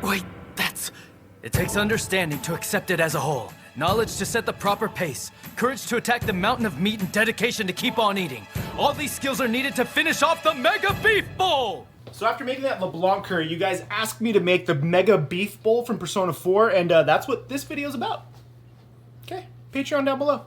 Wait, It takes understanding to accept it as a whole, knowledge to set the proper pace, courage to attack the mountain of meat, and dedication to keep on eating. All these skills are needed to finish off the Mega Beef Bowl! So after making that LeBlanc curry, you guys asked me to make the Mega Beef Bowl from Persona 4, and that's what this video is about. Okay, Patreon down below.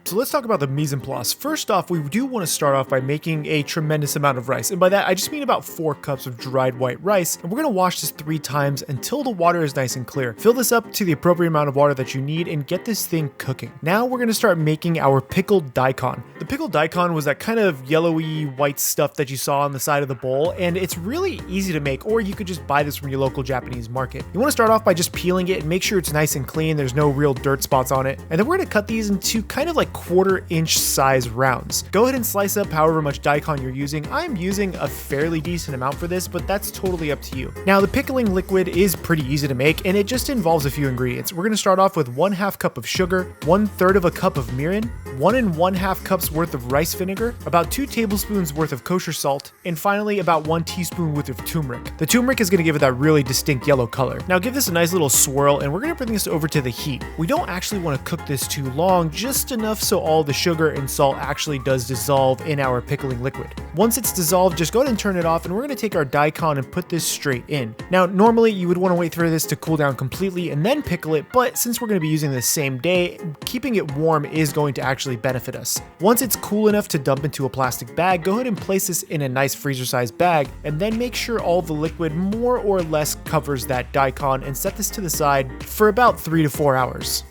So let's talk about the mise en place. First off, we do want to start off by making a tremendous amount of rice. And by that, I just mean about 4 cups of dried white rice. And we're going to wash this 3 times until the water is nice and clear. Fill this up to the appropriate amount of water that you need and get this thing cooking. Now we're going to start making our pickled daikon. The pickled daikon was that kind of yellowy white stuff that you saw on the side of the bowl. And it's really easy to make, or you could just buy this from your local Japanese market. You want to start off by just peeling it and make sure it's nice and clean. There's no real dirt spots on it. And then we're going to cut these into kind of like 1/4 inch size rounds. Go ahead and slice up however much daikon you're using. I'm using a fairly decent amount for this, but that's totally up to you. Now the pickling liquid is pretty easy to make and it just involves a few ingredients. We're going to start off with 1/2 cup of sugar, 1/3 of a cup of mirin, 1 1/2 cups worth of rice vinegar, about 2 tablespoons worth of kosher salt, and finally about 1 teaspoon worth of turmeric. The turmeric is going to give it that really distinct yellow color. Now give this a nice little swirl and we're going to bring this over to the heat. We don't actually want to cook this too long, just enough so all the sugar and salt actually does dissolve in our pickling liquid. Once it's dissolved, just go ahead and turn it off and we're going to take our daikon and put this straight in. Now normally you would want to wait for this to cool down completely and then pickle it, but since we're going to be using this same day, keeping it warm is going to actually benefit us. Once it's cool enough to dump into a plastic bag, go ahead and place this in a nice freezer sized bag and then make sure all the liquid more or less covers that daikon and set this to the side for about 3 to 4 hours.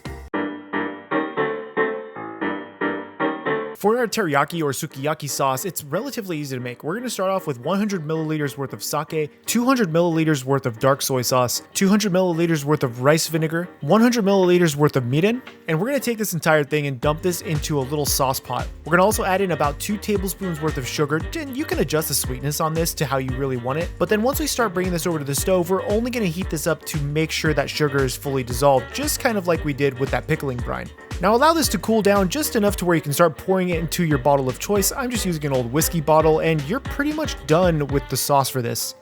For our teriyaki or sukiyaki sauce, it's relatively easy to make. We're going to start off with 100 milliliters worth of sake, 200 milliliters worth of dark soy sauce, 200 milliliters worth of rice vinegar, 100 milliliters worth of mirin, and we're going to take this entire thing and dump this into a little sauce pot. We're going to also add in about 2 tablespoons worth of sugar, and you can adjust the sweetness on this to how you really want it. But then once we start bringing this over to the stove, we're only going to heat this up to make sure that sugar is fully dissolved, just kind of like we did with that pickling brine. Now allow this to cool down just enough to where you can start pouring it into your bottle of choice. I'm just using an old whiskey bottle and you're pretty much done with the sauce for this.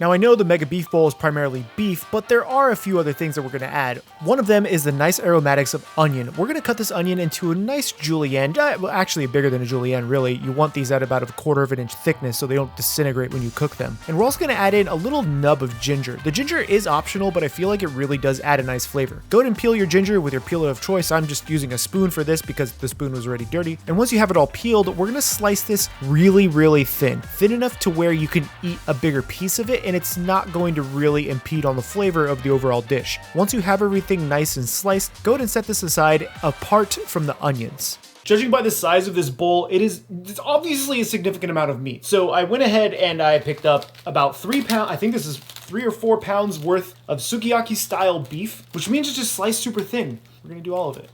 Now I know the Mega Beef Bowl is primarily beef, but there are a few other things that we're going to add. One of them is the nice aromatics of onion. We're going to cut this onion into a nice julienne, well actually bigger than a julienne really. You want these at about 1/4 inch thickness so they don't disintegrate when you cook them. And we're also going to add in a little nub of ginger. The ginger is optional, but I feel like it really does add a nice flavor. Go ahead and peel your ginger with your peeler of choice. I'm just using a spoon for this because the spoon was already dirty. And once you have it all peeled, we're going to slice this really thin enough to where you can eat a bigger piece of it and it's not going to really impede on the flavor of the overall dish. Once you have everything nice and sliced, go ahead and set this aside apart from the onions. Judging by the size of this bowl, it's obviously a significant amount of meat. So I went ahead and I picked up about 3 pounds, I think this is 3 or 4 pounds worth of sukiyaki style beef, which means it's just sliced super thin. We're gonna do all of it.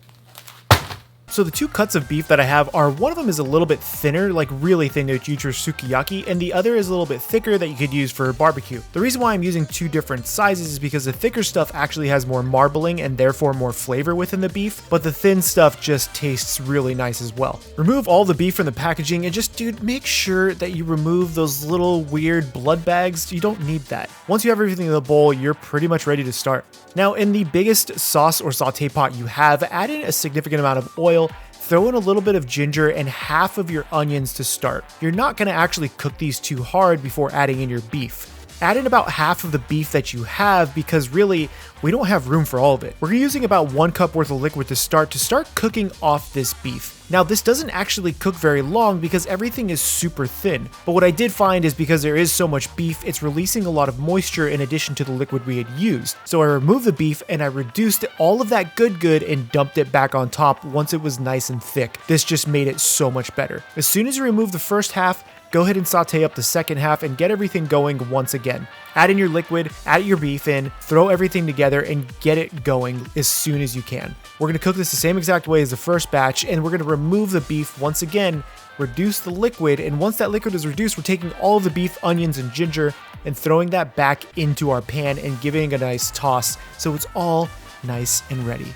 So the 2 cuts of beef that I have are, one of them is a little bit thinner, like really thin to use for sukiyaki, and the other is a little bit thicker that you could use for barbecue. The reason why I'm using 2 different sizes is because the thicker stuff actually has more marbling and therefore more flavor within the beef, but the thin stuff just tastes really nice as well. Remove all the beef from the packaging and just, dude, make sure that you remove those little weird blood bags. You don't need that. Once you have everything in the bowl, you're pretty much ready to start. Now in the biggest sauce or saute pot you have, add in a significant amount of oil, throw in a little bit of ginger and half of your onions to start. You're not going to actually cook these too hard before adding in your beef. Add in about half of the beef that you have because really we don't have room for all of it. We're using about 1 cup worth of liquid to start cooking off this beef. Now this doesn't actually cook very long because everything is super thin, but what I did find is because there is so much beef, it's releasing a lot of moisture in addition to the liquid we had used. So I removed the beef and I reduced all of that good and dumped it back on top once it was nice and thick. This just made it so much better. As soon as you remove the first half, go ahead and saute up the second half and get everything going once again. Add in your liquid, add your beef in, throw everything together and get it going as soon as you can. We're going to cook this the same exact way as the first batch and we're going to remove the beef once again, reduce the liquid, and once that liquid is reduced, we're taking all of the beef, onions, and ginger and throwing that back into our pan and giving it a nice toss so it's all nice and ready.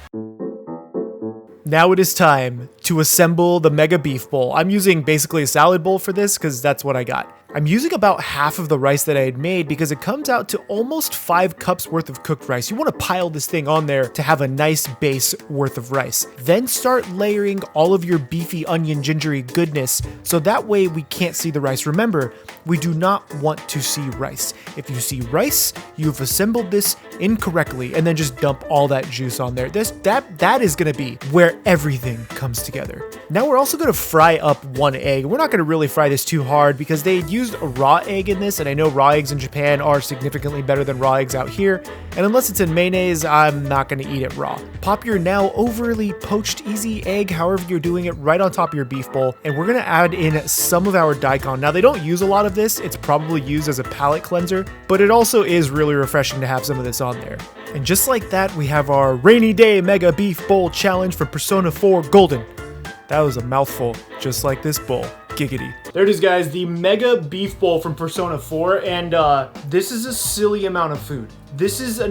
Now it is time to assemble the mega beef bowl. I'm using basically a salad bowl for this because that's what I got. I'm using about half of the rice that I had made because it comes out to almost 5 cups worth of cooked rice. You want to pile this thing on there to have a nice base worth of rice. Then start layering all of your beefy onion gingery goodness so that way we can't see the rice. Remember, we do not want to see rice. If you see rice, you've assembled this incorrectly, and then just dump all that juice on there. That is going to be where everything comes together. Now we're also going to fry up 1 egg. We're not going to really fry this too hard because they used a raw egg in this, and I know raw eggs in Japan are significantly better than raw eggs out here, and unless it's in mayonnaise, I'm not going to eat it raw. Pop your now overly poached easy egg, however you're doing it, right on top of your beef bowl, and we're going to add in some of our daikon. Now they don't use a lot of this, it's probably used as a palate cleanser, but it also is really refreshing to have some of this on there. And just like that, we have our rainy day mega beef bowl challenge for Persona 4 Golden. That was a mouthful, just like this bowl. Giggity. There it is, guys, the mega beef bowl from Persona 4, and this is a silly amount of food. This is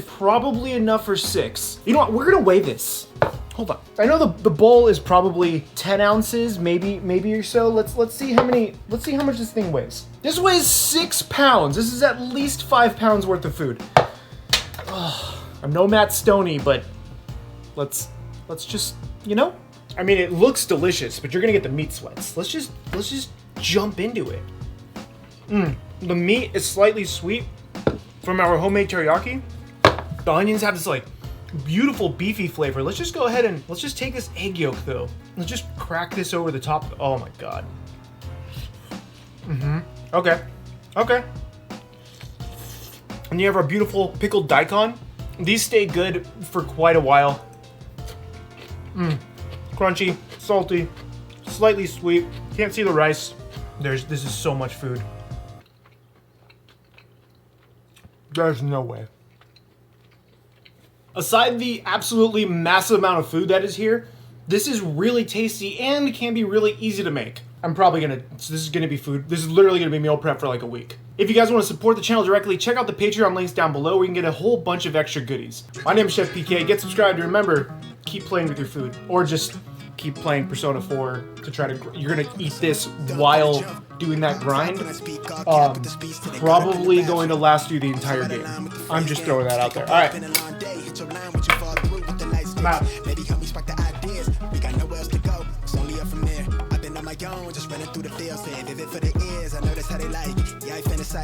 probably enough for 6. You know what, we're gonna weigh this. Hold on. I know the bowl is probably 10 ounces, maybe or so. Let's see how much this thing weighs. This weighs 6 pounds. This is at least 5 pounds worth of food. Oh, I'm no Matt Stoney, but let's just, you know? I mean, it looks delicious, but you're gonna get the meat sweats. Let's just jump into it. The meat is slightly sweet from our homemade teriyaki. The onions have this like beautiful beefy flavor. Let's just go ahead and let's just take this egg yolk though. Let's just crack this over the top. Oh my god. Okay. And you have our beautiful pickled daikon. These stay good for quite a while. Crunchy, salty, slightly sweet. Can't see the rice. This is so much food. There's no way. Aside the absolutely massive amount of food that is here, this is really tasty and can be really easy to make. This is literally gonna be meal prep for like a week. If you guys want to support the channel directly, check out the Patreon links down below where you can get a whole bunch of extra goodies. My name is Chef PK. Get subscribed and remember, keep playing with your food, or just keep playing Persona 4 to try to. You're gonna eat this while doing that grind. Probably going to last you the entire game. I'm just throwing that out there. All right. I'm out. Just running through the field, saying, did it for the ears. I know that's how they like. Yeah, I finna say.